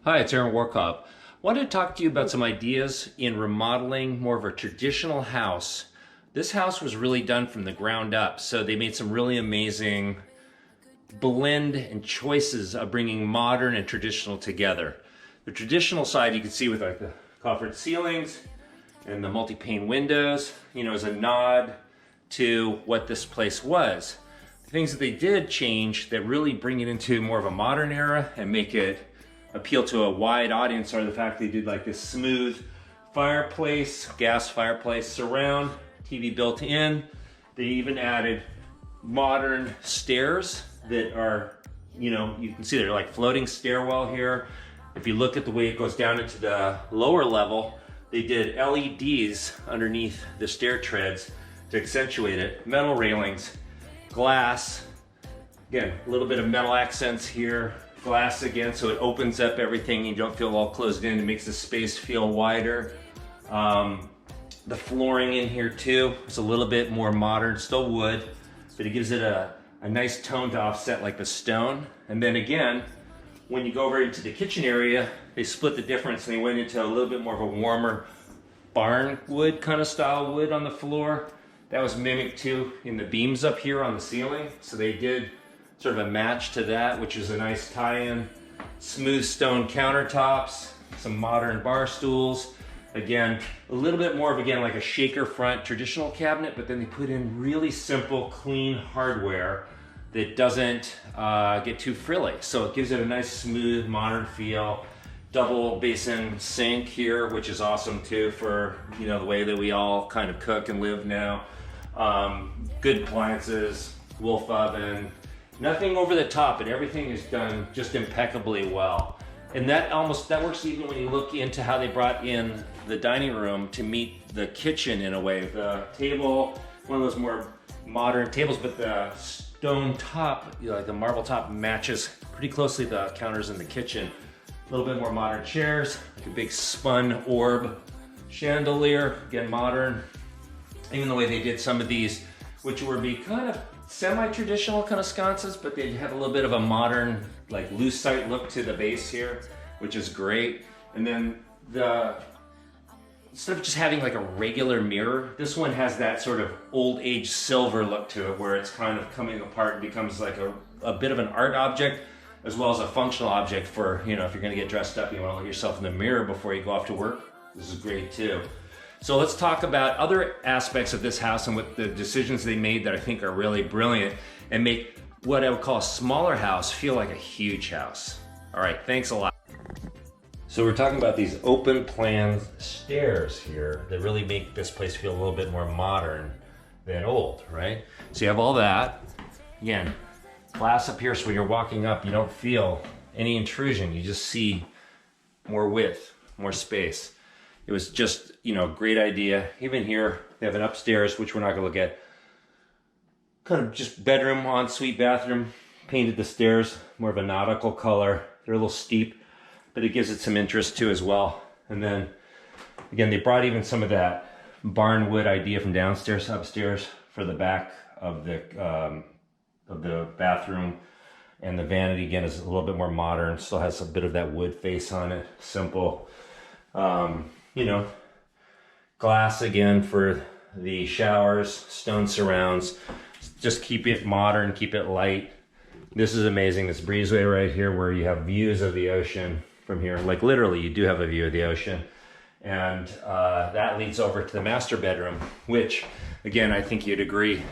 Hi, it's Aaron Warkop. Wanted to talk to you about some ideas in remodeling more of a traditional house. This house was really done from the ground up, so they made some really amazing blend and choices of bringing modern and traditional together. The traditional side you can see with like the coffered ceilings and the multi-pane windows, is a nod to what this place was. The things that they did change that really bring it into more of a modern era and make it appeal to a wide audience are the fact they did like this smooth fireplace, gas fireplace surround, TV built in. They even added modern stairs that are, you can see they're like floating stairwell here. If you look at the way it goes down into the lower level, they did LEDs underneath the stair treads to accentuate it. Metal railings, glass, again, a little bit of metal accents here. Glass again, so it opens up everything. You don't feel all closed in. It makes the space feel wider. The flooring in here too is a little bit more modern, still wood, but it gives it a nice tone to offset like the stone. And then again, when you go over into the kitchen area, they split the difference and they went into a little bit more of a warmer barn wood kind of style wood on the floor. That was mimicked too in the beams up here on the ceiling. So they did sort of a match to that, which is a nice tie-in. Smooth stone countertops, some modern bar stools. Again, a little bit more of, again, like a shaker front traditional cabinet, but then they put in really simple, clean hardware that doesn't get too frilly. So it gives it a nice, smooth, modern feel. Double basin sink here, which is awesome too for, the way that we all kind of cook and live now. Good appliances, Wolf oven, nothing over the top, but everything is done just impeccably well. And that works even when you look into how they brought in the dining room to meet the kitchen in a way. The table, one of those more modern tables, but the stone top, like the marble top, matches pretty closely the counters in the kitchen. A little bit more modern chairs, like a big spun orb chandelier, again modern. Even the way they did some of these, which would be kind of semi-traditional kind of sconces, but they have a little bit of a modern, like lucite look to the base here, which is great. And then instead of just having like a regular mirror, this one has that sort of old age silver look to it, where it's kind of coming apart and becomes like a bit of an art object, as well as a functional object for, if you're gonna get dressed up, you wanna look yourself in the mirror before you go off to work. This is great too. So let's talk about other aspects of this house and what the decisions they made that I think are really brilliant and make what I would call a smaller house feel like a huge house. All right, thanks a lot. So we're talking about these open plan stairs here that really make this place feel a little bit more modern than old, right? So you have all that. Again, glass up here, so when you're walking up, you don't feel any intrusion. You just see more width, more space. It was just, great idea. Even here, they have an upstairs, which we're not gonna look at. Kind of just bedroom, ensuite bathroom, painted the stairs, more of a nautical color. They're a little steep, but it gives it some interest too as well. And then, again, they brought even some of that barn wood idea from downstairs to upstairs for the back of the bathroom. And the vanity, again, is a little bit more modern. Still has a bit of that wood face on it, simple. Glass again for the showers, stone surrounds. Just keep it modern, keep it light. This is amazing, this breezeway right here where you have views of the ocean from here. Like literally, you do have a view of the ocean. And that leads over to the master bedroom, which again, I think you'd agree,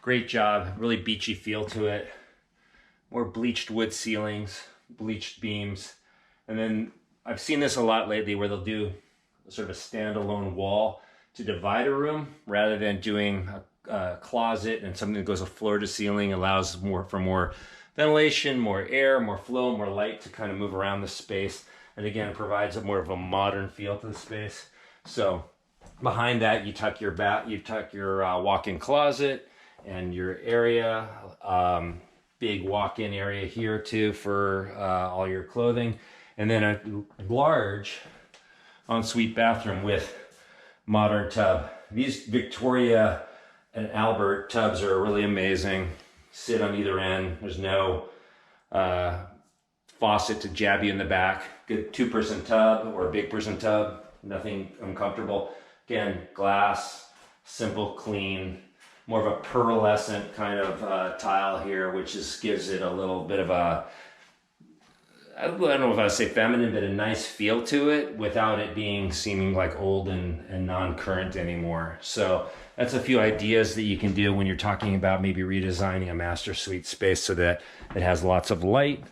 great job, really beachy feel to it. More bleached wood ceilings, bleached beams. And then I've seen this a lot lately where they'll do sort of a standalone wall to divide a room rather than doing a closet and something that goes floor to ceiling, allows for more ventilation, more air, more flow, more light to kind of move around the space. And again, it provides more of a modern feel to the space. So behind that, you tuck your walk-in closet and your area, big walk-in area here too for all your clothing. And then a large ensuite bathroom with modern tub. These Victoria and Albert tubs are really amazing. Sit on either end. There's no faucet to jab you in the back. Good 2-person tub or a big person tub, nothing uncomfortable. Again, glass, simple, clean, more of a pearlescent kind of tile here, which just gives it a little bit of a, I don't know if I would say feminine, but a nice feel to it without it seeming like old and non-current anymore. So that's a few ideas that you can do when you're talking about maybe redesigning a master suite space so that it has lots of light,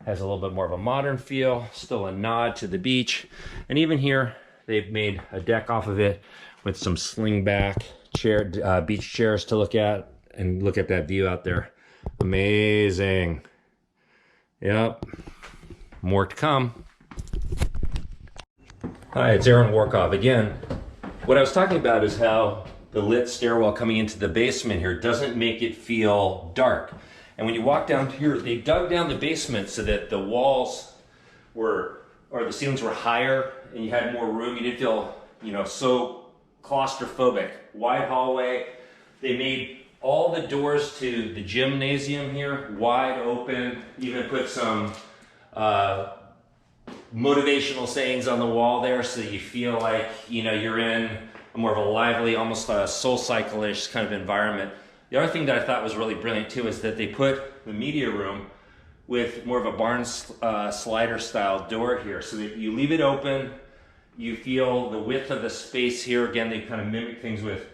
has a little bit more of a modern feel, still a nod to the beach. And even here, they've made a deck off of it with some sling back beach chairs to look at, and look at that view out there. Amazing. Yep. More to come. Hi, it's Aaron Warkov again. What I was talking about is how the lit stairwell coming into the basement here doesn't make it feel dark. And when you walk down here, they dug down the basement so that the walls were, or the ceilings were higher and you had more room. You didn't feel, so claustrophobic. Wide hallway. They made all the doors to the gymnasium here wide open. Even put some motivational sayings on the wall there so that you feel like, you're in a more of a lively, almost a soul cycle-ish kind of environment. The other thing that I thought was really brilliant too is that they put the media room with more of a barn slider style door here, so that you leave it open, you feel the width of the space here. Again, they kind of mimic things with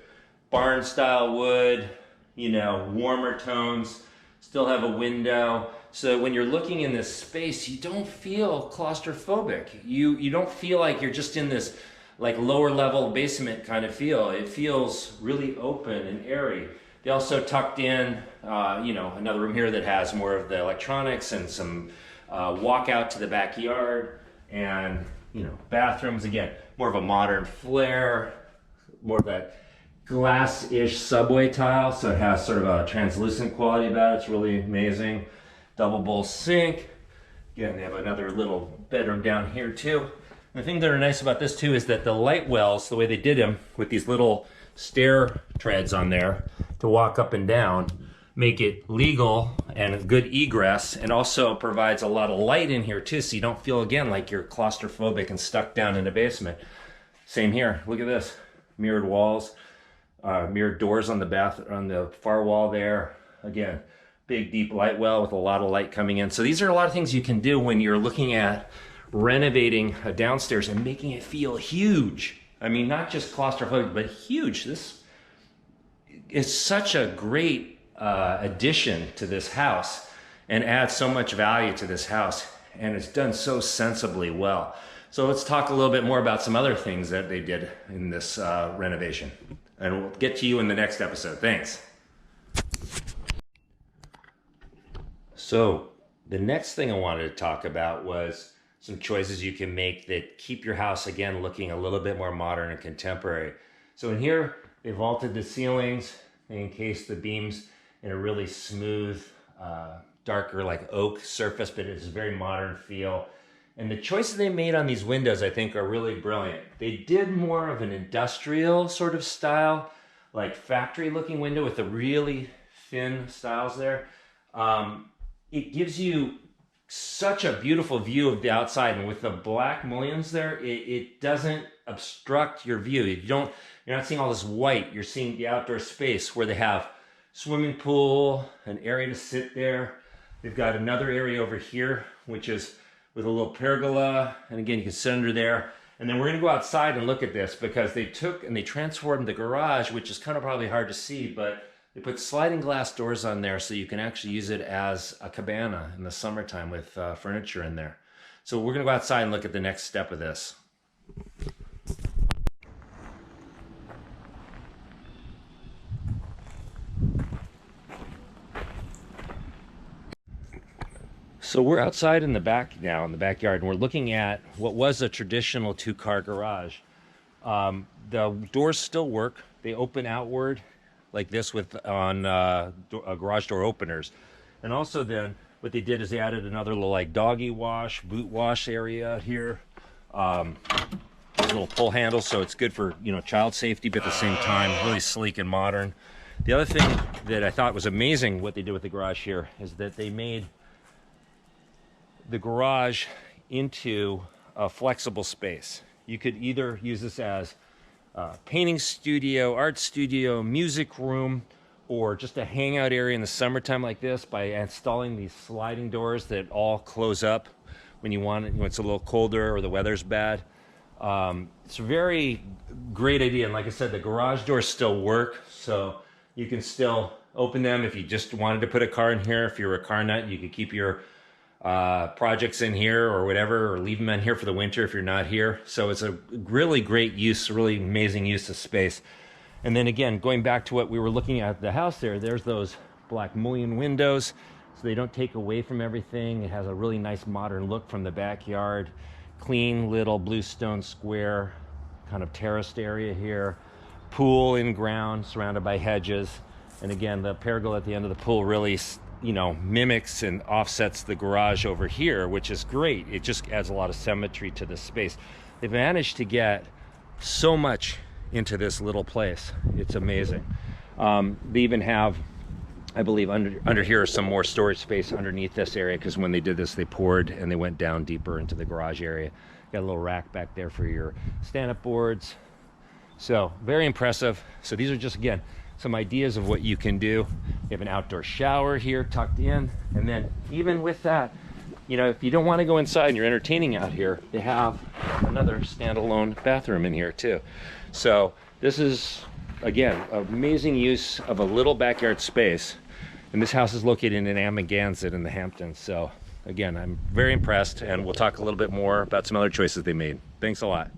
barn style wood, warmer tones, still have a window. So when you're looking in this space, you don't feel claustrophobic. You don't feel like you're just in this like lower level basement kind of feel. It feels really open and airy. They also tucked in, another room here that has more of the electronics and some walkout to the backyard, and bathrooms. Again, more of a modern flair, more of that glass-ish subway tile, so it has sort of a translucent quality about it. It's really amazing. Double bowl sink. Again, they have another little bedroom down here too. And the thing that are nice about this too is that the light wells, the way they did them with these little stair treads on there to walk up and down, make it legal and a good egress, and also provides a lot of light in here too, so you don't feel again like you're claustrophobic and stuck down in a basement. Same here. Look at this. Mirrored walls, mirrored doors on the far wall there. Again, big deep light well with a lot of light coming in. So these are a lot of things you can do when you're looking at renovating a downstairs and making it feel huge. I mean, not just claustrophobic, but huge. This is such a great addition to this house and adds so much value to this house, and it's done so sensibly well. So let's talk a little bit more about some other things that they did in this renovation, and we'll get to you in the next episode. Thanks. So the next thing I wanted to talk about was some choices you can make that keep your house, again, looking a little bit more modern and contemporary. So in here, they vaulted the ceilings, they encased the beams in a really smooth, darker like oak surface, but it's a very modern feel. And the choices they made on these windows, I think, are really brilliant. They did more of an industrial sort of style, like factory looking window with the really thin styles there. It gives you such a beautiful view of the outside, and with the black mullions there, it doesn't obstruct your view. You're not seeing all this white. You're seeing the outdoor space where they have swimming pool, an area to sit there. They've got another area over here, which is with a little pergola, and again, you can sit under there. And then we're gonna go outside and look at this, because they took and they transformed the garage, which is kind of probably hard to see, but they put sliding glass doors on there so you can actually use it as a cabana in the summertime with furniture in there. So we're gonna go outside and look at the next step of this. So we're outside in the back now, in the backyard, and we're looking at what was a traditional two-car garage. The doors still work. They open outward like this with garage door openers. And also then what they did is they added another little like doggy wash, boot wash area here. Little pull handles, so it's good for child safety, but at the same time really sleek and modern. The other thing that I thought was amazing what they did with the garage here is that they made the garage into a flexible space. You could either use this as a painting studio, art studio, music room, or just a hangout area in the summertime like this by installing these sliding doors that all close up when you want it, when it's a little colder or the weather's bad. It's a very great idea. And like I said, the garage doors still work, so you can still open them if you just wanted to put a car in here. If you're a car nut, you could keep your projects in here or whatever, or leave them in here for the winter if you're not here. So it's a really great use, really amazing use of space. And then again, going back to what we were looking at the house there's those black mullion windows, so they don't take away from everything. It has a really nice modern look from the backyard. Clean little bluestone square, kind of terraced area here. Pool in ground, surrounded by hedges. And again, the pergola at the end of the pool really, you know, mimics and offsets the garage over here, which is great. It just adds a lot of symmetry to this space. They've managed to get so much into this little place. It's amazing. They even have, I believe, under here is some more storage space underneath this area, because when they did this, they poured and they went down deeper into the garage area. Got a little rack back there for your stand-up boards. So very impressive. So these are just, again, some ideas of what you can do. You have an outdoor shower here tucked in, and then even with that, you know, if you don't want to go inside and you're entertaining out here, they have another standalone bathroom in here too. So this is, again, amazing use of a little backyard space. And this house is located in Amagansett in the Hamptons. So again, I'm very impressed, and we'll talk a little bit more about some other choices they made. Thanks a lot.